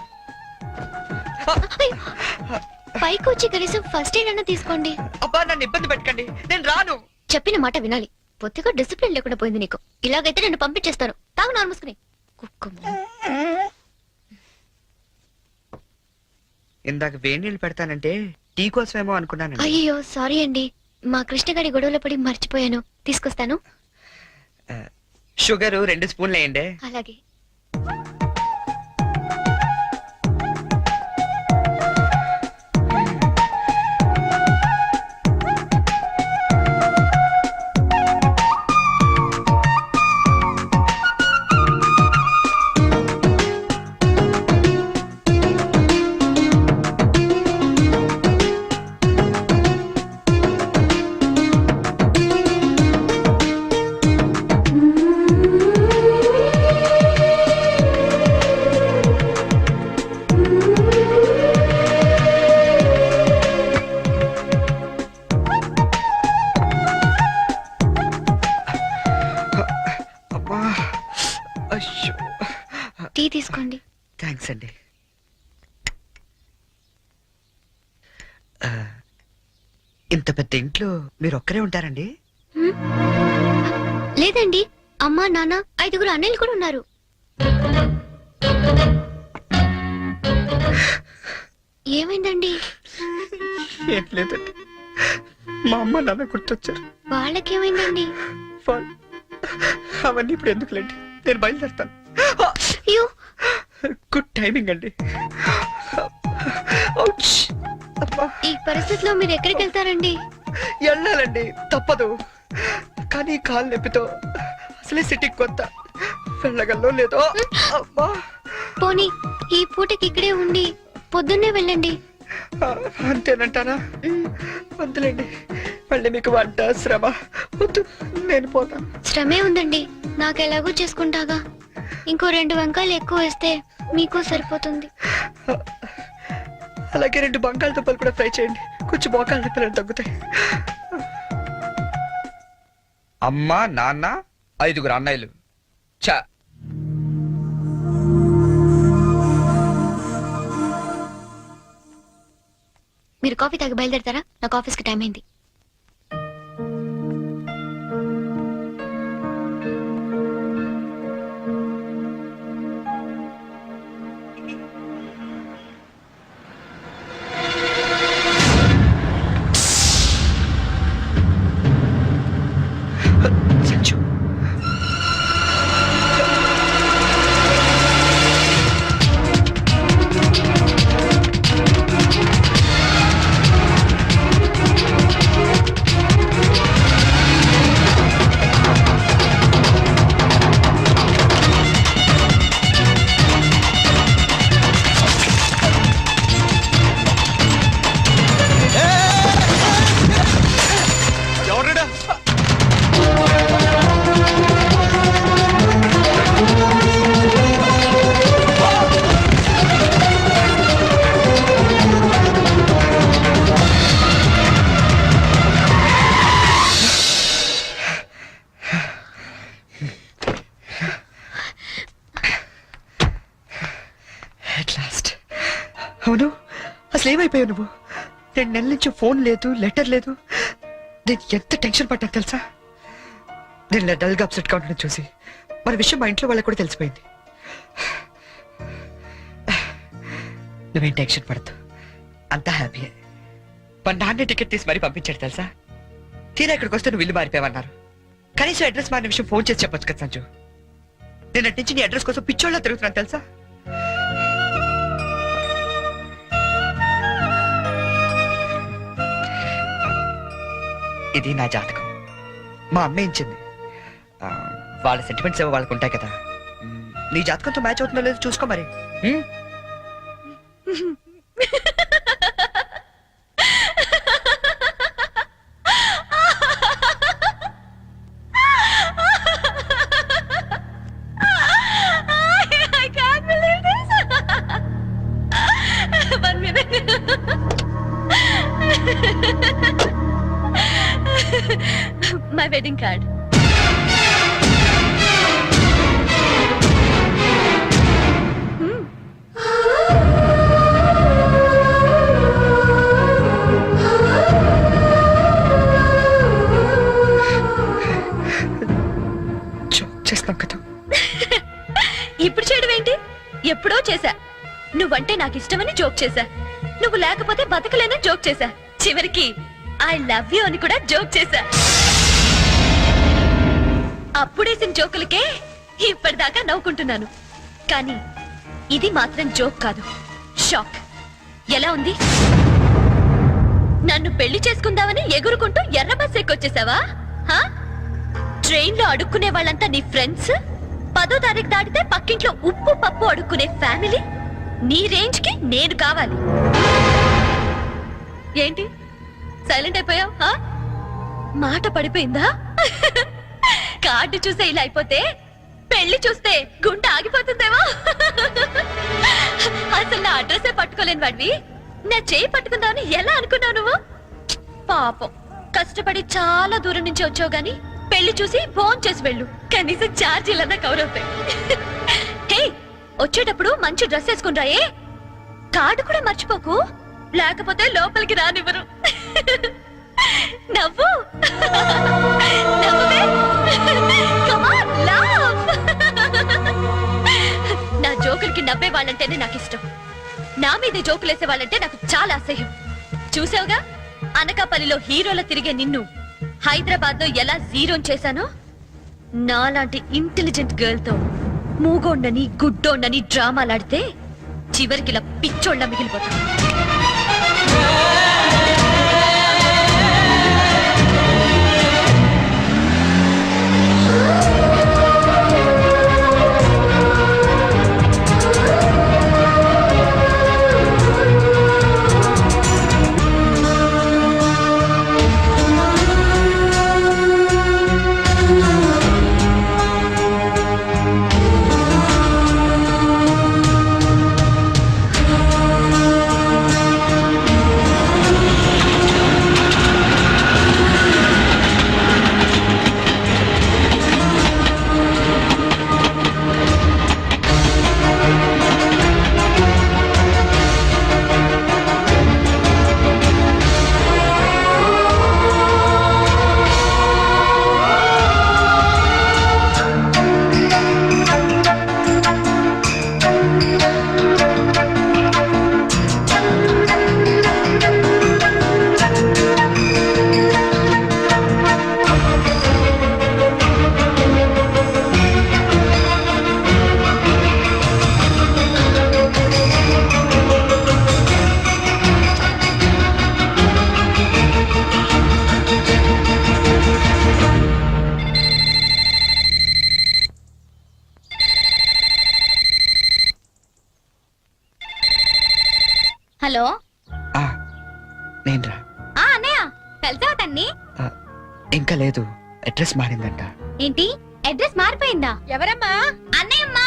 [SPEAKER 1] పైకి వచ్చి కనీసం ఫస్ట్ ఎయిడ్ అన్న తీసుకోండి.
[SPEAKER 2] అబ్బా, నన్ను ఇబ్బంది పెట్టకండి, నేను రాను.
[SPEAKER 1] చెప్పిన మాట వినాలి. పొత్తిగా డిసిప్లిన్ లేకుండా పోయింది నీకు. ఇలాగైతే నేను పంపించేస్తాను. తాగు నార్మల్సుకుని కుక్క.
[SPEAKER 2] ఇందాక వేడి నీళ్ళు పెడతానంటే టీ కోసమేమో అనుకున్నాను.
[SPEAKER 1] అయ్యో సారీ అండి, మా కృష్ణగాడి గొడవలో పడి మర్చిపోయాను. తీసుకొస్తాను.
[SPEAKER 2] షుగర్ 2 స్పూన్లు వేయండి.
[SPEAKER 1] అలాగే. టీ తీసుకోండి.
[SPEAKER 9] థ్యాంక్స్ అండి. ఆ, ఇంత పెద్ద ఇంట్లో మీరు ఒక్కరే ఉంటారండి?
[SPEAKER 1] లేదండి, అమ్మా నాన్న 5 అన్నయ్యలు కూడా ఉన్నారు. ఏమైందండి?
[SPEAKER 9] ఏం లేదండి, మా అమ్మ నాన్న గుర్తొచ్చారు.
[SPEAKER 1] వాళ్ళకేమైందండి?
[SPEAKER 9] అవన్నీ ఇప్పుడు ఎందుకులేండి, నేను బయలుదేరుతాను.
[SPEAKER 1] అయ్యో,
[SPEAKER 9] గుడ్ టైమింగ్ అండి. ఔచ్! అబ్బా,
[SPEAKER 1] ఈ పరిస్థితిలో మీరు ఎక్కడికి వెళ్తారండి?
[SPEAKER 9] వెళ్ళాలండి, తప్పదు. కానీ కాలు నొప్పితో అసలే సిటీకి కొత్త, వెళ్ళగల్లో లేదో. అమ్మా,
[SPEAKER 1] పోనీ ఈ పూటకి ఇక్కడే ఉండి పొద్దున్నే వెళ్ళండి.
[SPEAKER 9] అంతేనంటారా? వద్దులేండి, మళ్ళీ మీకు వంట శ్రమ వద్దు, నేను పోతాను.
[SPEAKER 1] శ్రమే ఉందండి, నాకు ఎలాగో చేసుకుంటాగా. ఇంకో 2 వంకాయలు ఎక్కువ వేస్తే మీకు సరిపోతుంది.
[SPEAKER 9] అలాగే 2 బంగాళదుంపలు కూడా ఫ్రై చేయండి, కొంచెం మోకాలు నొప్పులు తగ్గుతాయి. అమ్మా నాన్న 5 అన్నయ్యలు. చా,
[SPEAKER 1] మీరు కాఫీ తాగి బయలుదేరతారా? నాకు ఆఫీస్కి టైం అయింది.
[SPEAKER 9] సంచు,
[SPEAKER 5] ఎవరుడా?
[SPEAKER 9] at last. అవును, అసలు ఏమైపోయావు నువ్వు? 2 నెలల నుంచి ఫోన్ లేదు, లెటర్ లేదు. నేను ఎంత టెన్షన్ పడ్డా తెలుసా? నేను డల్ గా అప్సెట్ గా ఉండడం చూసి మన విషయం మా ఇంట్లో వాళ్ళకి కూడా తెలిసిపోయింది. నువ్వేం టెన్షన్ పడద్దు, అంతా హ్యాపీయే. మా నాన్న టికెట్ తీసి మరీ పంపించాడు తెలుసా? తీరా ఇక్కడికి వస్తే నువ్వు ఇల్లు మారిపోయావన్నారు. కనీసం అడ్రస్ మారిన విషయం ఫోన్ చేసి చెప్పొచ్చు కదా సంజు. నేను అటు నుంచి నీ అడ్రస్ కోసం పిచ్చోళ్ళ తిరుగుతున్నాను తెలుసా? ఇది నా జాతకం, మా అమ్మ ఇచ్చింది. వాళ్ళ సెంటిమెంట్స్ ఏవో వాళ్ళకు ఉంటాయి కదా. నీ జాతకంతో మ్యాచ్ అవుతుందో లేదో చూసుకో మరి.
[SPEAKER 1] I can't believe this. One minute. My wedding card.
[SPEAKER 9] చేస్తాం కదా.
[SPEAKER 1] ఇప్పుడు చేయడం ఏంటి? ఎప్పుడో చేశా. నువ్వంటే నాకు ఇష్టమని జోక్ చేశా. నువ్వు లేకపోతే బతకలేనని జోక్ చేశా. చివరికి ఐ లవ్ యూ అని కూడా జోక్ చేశా. అప్పుడేసిన జోకులకే ఇప్పటిదాకా నవ్వుకుంటున్నాను. కానీ ఇది మాత్రం జోక్ కాదు, షాక్. ఎలా ఉంది? నన్ను పెళ్లి చేసుకుందామని ఎగురుకుంటూ ఎర్ర బస్ ఎక్కొచ్చేసావా? ట్రైన్ లో అడుక్కునే వాళ్ళంతా నీ ఫ్రెండ్స్, 10వ తారీఖు దాటితే పక్కింట్లో ఉప్పు పప్పు అడుక్కునే ఫ్యామిలీ. నీ రేంజ్ కి నేను కావాలి. ఏంటి సైలెంట్ అయిపోయావు? మాట పడిపోయిందా? కార్డు చూసే ఇలా అయిపోతే పెళ్లి చూస్తే గుండె ఆగిపోతుందేమో. అసలు నా అడ్రస్ పట్టుకోలేని వాడివి నా చేయి పట్టుకుందామని ఎలా అనుకున్నావు నువ్వు? పాపం, కష్టపడి చాలా దూరం నుంచి వచ్చావు గాని పెళ్లి చూసి ఫోన్ చేసి వెళ్ళు, కనీసం ఛార్జీలన్నా కవర్ అవుతాయి. హే, వచ్చేటప్పుడు మంచి డ్రెస్ వేసుకుని రాయే. కార్డు కూడా మర్చిపోకు, లేకపోతే లోపలికి రానివ్వరు. నవ్వు నవ్వువే. Come on, laugh. నా జోకులకి నవ్వే వాళ్ళంటేనే నాకు ఇష్టం. నా మీద జోకులేసే వాళ్ళంటే నాకు చాలా అసహ్యం. చూసావుగా, అనకాపల్లిలో హీరోల తిరిగే నిన్ను హైదరాబాద్ లో ఎలా జీరో చేశానో, నాలాంటి ఇంటెలిజెంట్ గర్ల్ తో మూగోండని గుడ్డోండని డ్రామాలాడితే చివరికి ఇలా పిచ్చోళ్ళ మిగిలిపోతా.
[SPEAKER 3] హలో,
[SPEAKER 2] నేనురా.
[SPEAKER 3] అన్నయ్య కలిసావా తన్ని?
[SPEAKER 2] ఇంకా లేదు, అడ్రస్ మారిందంట.
[SPEAKER 3] ఏంటి, అడ్రస్ మారిపోయిందా? ఎవరమ్మా? అన్నయ్యమ్మా.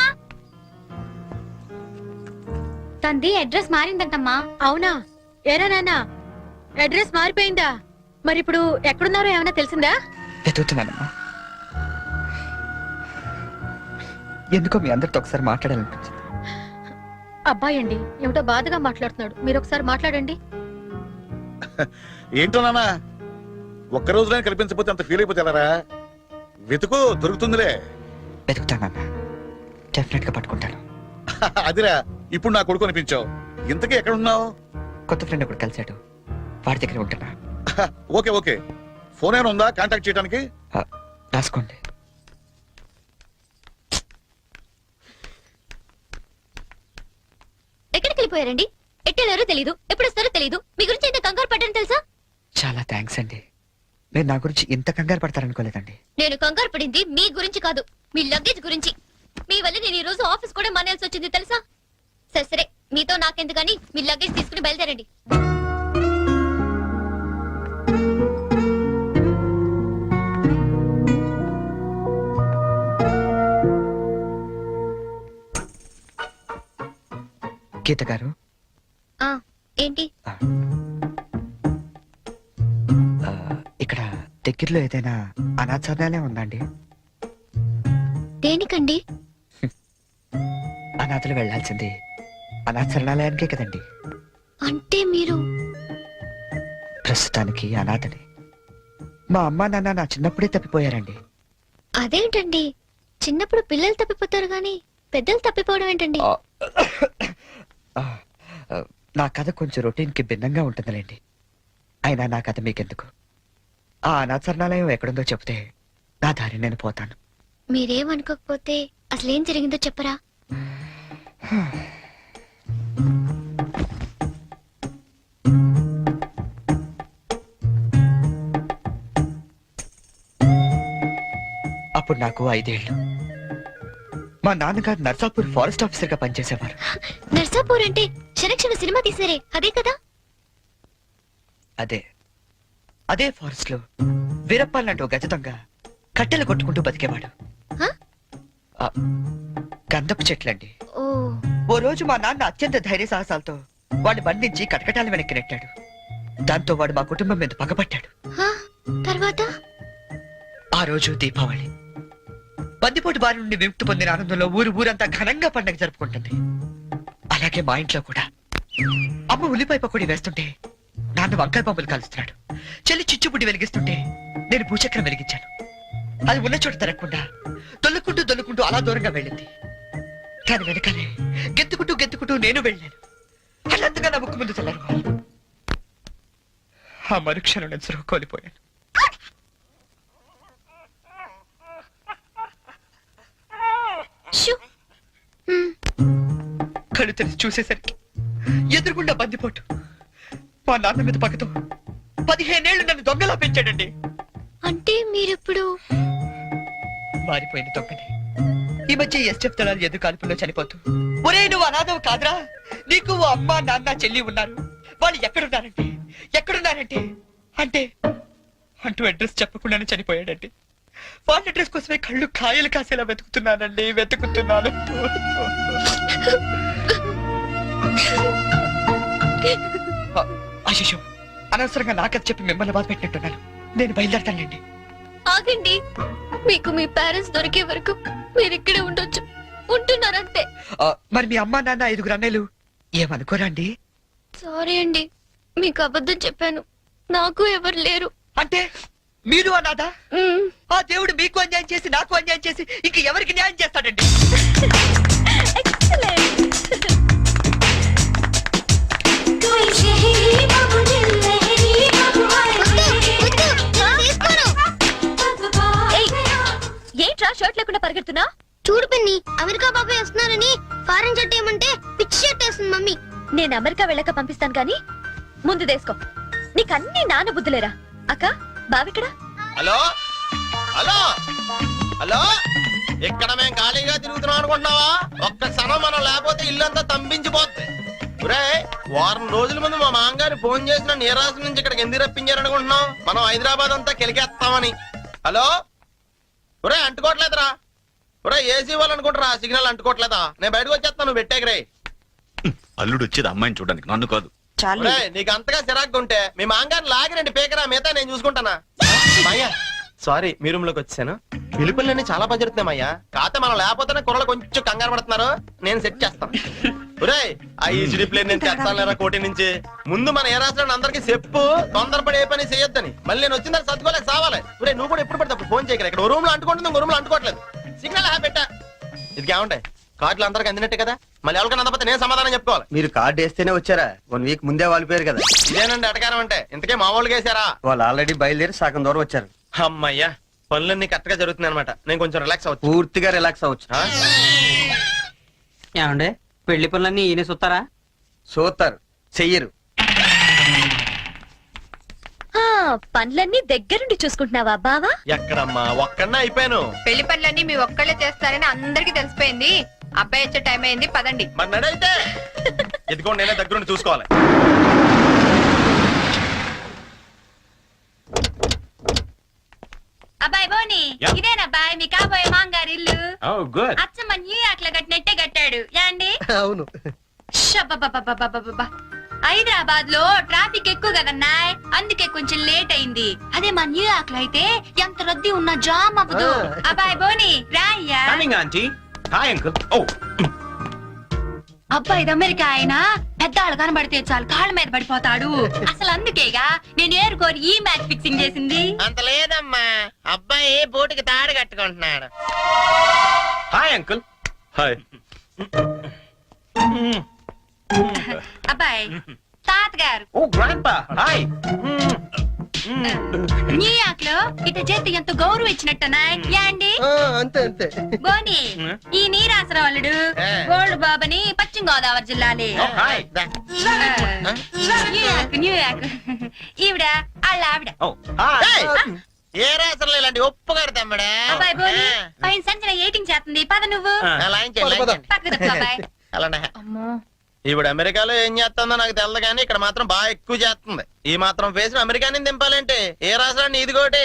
[SPEAKER 3] తంది అడ్రస్ మారిందంటమ్మా.
[SPEAKER 7] అవునా? ఏరా నాన్న, అడ్రస్ మారిపోయిందా? మరి ఇప్పుడు ఎక్కడున్నారో ఏమైనా తెలిసిందా?
[SPEAKER 2] వెతుకుతున్నానమ్మా. ఎందుకో మీ అందరితో ఒకసారి మాట్లాడాలనిపించింది.
[SPEAKER 7] అబ్బాయి అండి, ఏమిటో బాధగా మాట్లాడుతున్నాడు. మీరు ఒకసారి మాట్లాడండి.
[SPEAKER 6] ఏంటో నాన్న, ఒక్క రోజులో కల్పించకపోతే అంత ఫీల్ అయిపోతే ఎలారా? వెతుకు, దొరుకుతుందిలే.
[SPEAKER 2] వెతుకుతానన్నా, డెఫినెట్ గా పట్టుకుంటాను.
[SPEAKER 6] అదిరా, ఇప్పుడు నా కొడుకు అనిపించావు. ఇంతకీ ఎక్కడ ఉన్నావు?
[SPEAKER 2] కొత్త ఫ్రెండ్ ఒకటి కలిశాడు, వాడి దగ్గర ఉంటున్నా.
[SPEAKER 6] ఓకే ఓకే, ఫోన్ ఏమైనా ఉందా కాంటాక్ట్ చేయడానికి?
[SPEAKER 2] రాసుకోండి.
[SPEAKER 1] ఎక్కడికి వెళ్ళిపోయారండి? ఎట్టెళ్ళారో తెలీదు, ఎప్పుడు వస్తారో తెలీదు. మీ గురించి ఎంత కంగారు పడ్డాను తెలుసా?
[SPEAKER 2] చాలా థ్యాంక్స్ అండి. మీరు నా గురించి ఇంత కంగారు పడతారనుకోలేదండి.
[SPEAKER 1] నేను కంగారు పడింది మీ గురించి కాదు, మీ లగేజ్ గురించి. మీ వల్ల నేను ఈ రోజు ఆఫీస్ కూడా మానేయాల్సి వచ్చింది తెలుసా? సరే సరే, మీతో నాకెందుకని మీ లగేజ్ తీసుకుని బయలుదేరండి.
[SPEAKER 2] గీత గారు,
[SPEAKER 1] ఏంటి?
[SPEAKER 2] ఇక్కడ దగ్గరలో ఏదైనా అనాథాలయం ఉందండి?
[SPEAKER 1] దేనికండి?
[SPEAKER 2] అనాథలు వెళ్లాల్సింది అనాథ శరణాలయానికే కదండి.
[SPEAKER 1] అంటే మీరు
[SPEAKER 2] ప్రస్తుతానికి అనాథని. మా అమ్మా నాన్న నా చిన్నప్పుడే తప్పిపోయారండి.
[SPEAKER 1] అదేంటండి, చిన్నప్పుడు పిల్లలు తప్పిపోతారు గాని పెద్దలు తప్పిపోవడం ఏంటండి?
[SPEAKER 2] నా కథ కొంచెం రొటీన్ కి భిన్నంగా ఉంటుందిలేండి. అయినా నా కథ మీకెందుకు? ఆ అనాథ శరణాలయం ఎక్కడుందో చెప్తే నా దారి నేను పోతాను.
[SPEAKER 1] మీరేమనుకోకపోతే అసలేం జరిగిందో చెప్పరా?
[SPEAKER 2] అప్పుడు నాకు 5 ఏళ్ళు. మా నాన్నగారు నర్సాపూర్ ఫారెస్ట్ ఆఫీసర్ గా పనిచేసేవారు.
[SPEAKER 1] నర్సాపూర్ అంటే క్షణ సినిమా తీసారే అదే కదా?
[SPEAKER 2] అదే ఫారెస్ట్ లో వీరప్ప లాంటి ఒక గజ దొంగ కట్టెలు కొట్టుకుంటూ బతికేవాడు. గంధపు చెట్లండి. ఓ రోజు మా నాన్న అత్యంత ధైర్య సాహసాలతో వాడిని బంధించి కటకటాల వెనక్కి నెట్టాడు. దాంతో వాడు మా కుటుంబం మీద పగబట్టాడు.
[SPEAKER 1] తర్వాత
[SPEAKER 2] ఆ రోజు దీపావళి. బందిపోటు బారి నుండి విముక్తి పొందిన ఆనందంలో ఊరంతా ఘనంగా పండగ జరుపుకుంటుంది. అలాగే మా ఇంట్లో కూడా అమ్మ ఉల్లిపాయ పకోడీ వేస్తుంటే నాన్న వంకాయ పంపులు కాలుస్తున్నాడు. చెల్లి చిచ్చుబుడ్డి వెలిగిస్తుంటే నేను భూచక్రం వెలిగించాను. అది ఉన్న చోట తిరగకుండా దొల్లుకుంటూ అలా దూరంగా వెళ్ళింది. దాని వెనకాలే గెత్తుకుంటూ నేను వెళ్ళాను. అన్నంతగా నా ముక్కు ముందు తెల్లారు. ఆ మరుక్షణం నేను సురుగు కోల్పోయాను.
[SPEAKER 1] షూ.
[SPEAKER 2] కళ్ళు తెరిచి చూసేసరికి ఎదురుగుండా బందిపోటు మా నాన్న మీద పక్కతో 15 ఏళ్ళు నన్ను దొంగలా పెంచాడండి.
[SPEAKER 1] అంటే మీరిప్పుడు
[SPEAKER 2] మారిపోయిన దొంగని ఈ మధ్య ఎస్టెఫ్ దళాలు ఎదురు కాల్పుల్లో చనిపోతూ ఒరే నువ్వు అనాథవు కాదురా, నీకు ఓ అమ్మ నాన్న చెల్లి ఉన్నారు, వాళ్ళు ఎక్కడున్నారంటే అంటే అంటూ అడ్రస్ చెప్పకుండానే చనిపోయాడండి. వాళ్ళ అడ్రస్ కోసమే కళ్ళు కాయలు కాసేలా వెతుకుతున్నాను. అశిషు అనవసరంగా నాకది చెప్పి మిమ్మల్ని బాధ పెట్టినట్టున్నాను. నేను బయలుదేరతానండి.
[SPEAKER 1] ఆగండి. మీకు మీ పేరెంట్స్ దొరికే వరకు మీరు ఇక్కడే ఉండొచ్చు. ఉంటున్నారంతే.
[SPEAKER 2] మరి మీ అమ్మ నాన్న 5 అన్నయ్యలు ఏమనుకోరండి?
[SPEAKER 1] సారీ అండి, మీకు అబద్ధం చెప్పాను. నాకు ఎవరు లేరు.
[SPEAKER 2] అంటే మీరు అనాదా? ఆ దేవుడు మీకు అన్యాయం చేసి నాకు అన్యాయం చేసి ఇంక ఎవరికి న్యాయం చేస్తాడండి?
[SPEAKER 1] ఏంట్రా షర్ట్ లేకుండా పరిగెడుతున్నా?
[SPEAKER 12] చూడు పిన్ని, అమెరికా బాబాయ్ వస్తున్నారని ఫారెన్ షర్ట్ ఏమంటే పిచ్చి షర్ట్ వేస్తుంది మమ్మీ.
[SPEAKER 1] నేను అమెరికా వెళ్ళక పంపిస్తాను గాని ముందు దేసుకో. నీకన్నీ నాన్న బుద్ధులేరా? అక్క బావిక్కడ?
[SPEAKER 11] హలో హలో హలో, ఇక్కడ మేము ఖాళీగా తిరుగుతున్నాం అనుకుంటున్నావా? ఒక్క క్షణం మనం లేకపోతే ఇల్లంతా తంపించిపోద్ది. వారం రోజుల ముందు మా మామగారు ఫోన్ చేసిన నీరాజు నుంచి ఇక్కడికి ఎందుకు రప్పించారనుకుంటున్నాం? మనం హైదరాబాద్ అంతా కెలికేస్తామని. హలో ఒరే, అంటుకోవట్లేదురా. ఒరే, ఏసీ వాళ్ళు అనుకుంటారా సిగ్నల్ అంటుకోవట్లేదా? నేను బయటకు వచ్చేస్తాను, నువ్వు పెట్టేకరే.
[SPEAKER 6] అల్లుడు వచ్చేది అమ్మాయిని చూడడానికి, నన్ను కాదు.
[SPEAKER 11] నీకు అంతగా చిరాకు ఉంటే మీ మామగారిని లాగిరండి పేకరా, మిగతా నేను చూసుకుంటానా. మాయ్యా సారీ, మీ రూమ్ లోకి వచ్చాను. పిలుపులన్నీ చాలా బాగా జరుగుతున్నాయి మాయ్యా. కాకపోతే మనం లేకపోతేనే కుర్రలు కొంచెం కంగారు పడుతున్నారు. నేను సెట్ చేస్తాను. ఒరే, ఆ ఈజీ ప్లేన్ నేను తెస్తాను కోటి నుంచి. ముందు మన ఏ రాష్ట్రాన్ని అందరికి చెప్పు, తొందరపడి ఏ పని చేయొద్దని. మళ్ళీ నేను వచ్చిన తర్వాత సర్దుకోలేక సావాలి. ఒరే, నువ్వు కూడా ఎప్పుడు పడితే అప్పుడు ఫోన్ చేయగలరు. ఇక్కడ రూమ్ లో అంటుకుంటుంది, ఇంకో రూమ్ లో అంటుకోవట్లేదు. సిగ్నల్ పెట్టా. ఇది ఏమంటాయి? కార్డులు అందరికి అందినట్టే కదా, మళ్ళీ ఎవరికైనా అందకపోతే నేను సమాధానం చెప్పుకోవాలి.
[SPEAKER 4] మీరు కార్డు వేస్తేనే వచ్చారా? 1 వీక్ ముందే వాళ్ళు పేరు కదా.
[SPEAKER 11] ఇదేనండి అటకారం అంటే. ఇంతకే మా వాళ్ళు వేసారా?
[SPEAKER 4] వాళ్ళు ఆల్రెడీ బయలుదేరి సగం దూరం వచ్చారు.
[SPEAKER 11] అమ్మయ్యా, పనులన్నీ కరెక్ట్ గా జరుగుతున్నాయి అనమాట. నేను కొంచెం రిలాక్స్ అవచ్చు.
[SPEAKER 4] పూర్తిగా రిలాక్స్ అవ్వచ్చు.
[SPEAKER 13] ఏమండే పెళ్లి పనులన్నీ ఈయన చూస్తారా?
[SPEAKER 4] చూస్తారు, చెయ్యరు.
[SPEAKER 1] పనులన్నీ దగ్గరుండి చూసుకుంటున్నావా బావా?
[SPEAKER 11] ఎక్కడమ్మా, ఒక్కడనే అయిపోయాను.
[SPEAKER 3] పెళ్లి పనులన్నీ మీ ఒక్కళ్ళే చేస్తారని అందరికి తెలిసిపోయింది. అబ్బాయి వచ్చే టైం అయింది, పదండి.
[SPEAKER 11] మరి నడైతే ఎదుకోండి, నేనే దగ్గరుండి చూసుకోవాలి.
[SPEAKER 3] అబ్బాయి బోని, ఇదేనబ్బాయి మీ కాబోయే మాంగారి ఇల్లు. అచ్చమ్మ న్యూయార్క్ లో కట్టినట్టే కట్టాడు యాండి.
[SPEAKER 4] అవును.
[SPEAKER 3] హైదరాబాద్ లో ట్రాఫిక్ ఎక్కువ కదన్నాయ్, అందుకే కొంచెం లేట్ అయింది. అదే మా న్యూయార్క్ లో అయితే ఎంత రద్దీ ఉన్నా జామ్ అవ్వదు. అబ్బాయి బోని రాయ్యా. అబ్బాయి ఇది అమెరికా అయినా పెద్దాళ్ళు కనబడితే చాలు కాళ్ళ మీద పడిపోతాడు. అసలు అందుకేగా నేను ఏరుకోరి ఈ మ్యాచ్ ఫిక్సింగ్ చేసింది.
[SPEAKER 11] అంత లేదమ్మా, అబ్బాయి బోటుకి తాడు కట్టుకుంటున్నాడు.
[SPEAKER 5] Hi uncle. హాయ్.
[SPEAKER 3] అబ్బాయి తాతగారు.
[SPEAKER 5] ఓ గ్రాండ్పా, హాయ్.
[SPEAKER 3] న్యూయార్క్ లో ఇట చేతి ఎంత గౌరవం ఇచ్చినట్టున్నాయ్ యాండి.
[SPEAKER 4] అంతే అంతే.
[SPEAKER 3] బోని, ఈ నీరాసరాలుడు గోల్డ్ బాబని పశ్చిమ గోదావరి జిల్లాలే. న్యూయార్క్ ఈవిడ వాళ్ళ ఆవిడ.
[SPEAKER 11] ఏ రాసరం ఇలాంటి ఒప్పుగారు తమ్ముడా.
[SPEAKER 3] అబ్బాయి బోని పైన సంచన ఎయిటింగ్ చేస్తుంది, పద నువ్వు పక్కకు తప్పు అబ్బాయి. అమ్మో,
[SPEAKER 11] ఇప్పుడు అమెరికాలో ఏం చేస్తుందో నాకు తెలదు కానీ ఇక్కడ మాత్రం బాగా ఎక్కువ చేస్తుంది. ఈ మాత్రం ఫేస్ అమెరికాని దింపాలంటే ఏ రాష్ట్రాన్ని ఇది కోటి.